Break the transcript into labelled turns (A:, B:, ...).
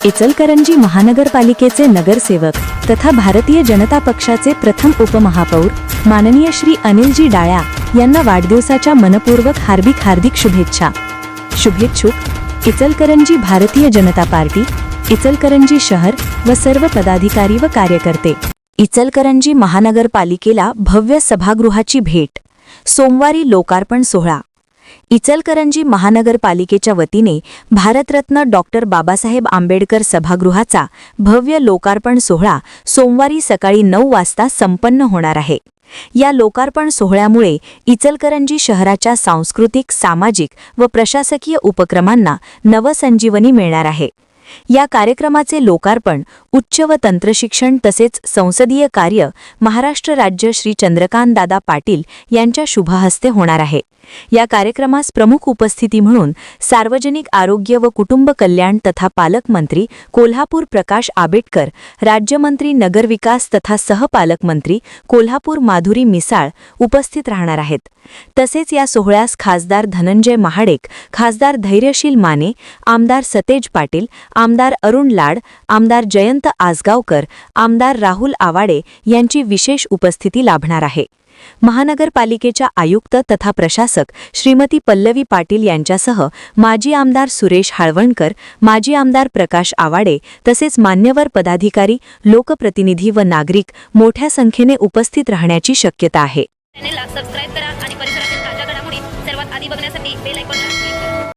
A: इचलकरंजी महानगरपालिकेचे नगरसेवक तथा भारतीय जनता पक्षाचे प्रथम उपमहापौर माननीय श्री अनिलजी डाळ्या यांना वाढदिवसाच्या मनपूर्वक हार्दिक शुभेच्छा। शुभेच्छुक इचलकरंजी भारतीय जनता पार्टी, इचलकरंजी शहर व सर्व पदाधिकारी व कार्यकर्ते। इचलकरंजी महानगरपालिकेला भव्य सभागृहाची भेट, सोमवारी लोकार्पण सोहळा। इचलकरंजी महानगरपालिकेच्या वतीने भारतरत्न डॉक्टर बाबासाहेब आंबेडकर सभागृहाचा भव्य लोकार्पण सोहळा सोमवारी सकाळी 9 वाजता संपन्न होणार आहे। या लोकार्पण सोहळ्यामुळे इचलकरंजी शहराच्या सांस्कृतिक, सामाजिक व प्रशासकीय उपक्रमांना नवसंजीवनी मिळणार आहे। या कार्यक्रमाचे लोकार्पण उच्च व तंत्रशिक्षण तसेच संसदीय कार्य महाराष्ट्र राज्य श्री चंद्रकांत दादा पाटील यांच्या शुभहस्ते होणार आहे। या कार्यक्रमास प्रमुख उपस्थिती म्हणून सार्वजनिक आरोग्य व कुटुंब कल्याण तथा पालकमंत्री कोल्हापूर प्रकाश आंबेडकर, राज्यमंत्री नगरविकास तथा सहपालकमंत्री कोल्हापूर माधुरी मिसाळ उपस्थित राहणार आहेत। तसेच या सोहळ्यास खासदार धनंजय महाडेक, खासदार धैर्यशील माने, आमदार सतेज पाटील, आमदार अरुण लाड, आमदार जयंत आसगावकर, आमदार राहुल आवाडे यांची विशेष उपस्थिती लाभणार आहे। महानगरपालिकेच्या आयुक्त तथा प्रशासक श्रीमती पल्लवी पाटील यांच्यासह माजी आमदार सुरेश हाळवणकर, माजी आमदार प्रकाश आवाडे तसेच मान्यवर पदाधिकारी, लोकप्रतिनिधी व नागरिक मोठ्या संख्येने उपस्थित राहण्याची शक्यता आहे।
B: चॅनेलला सबस्क्राइब करा आणि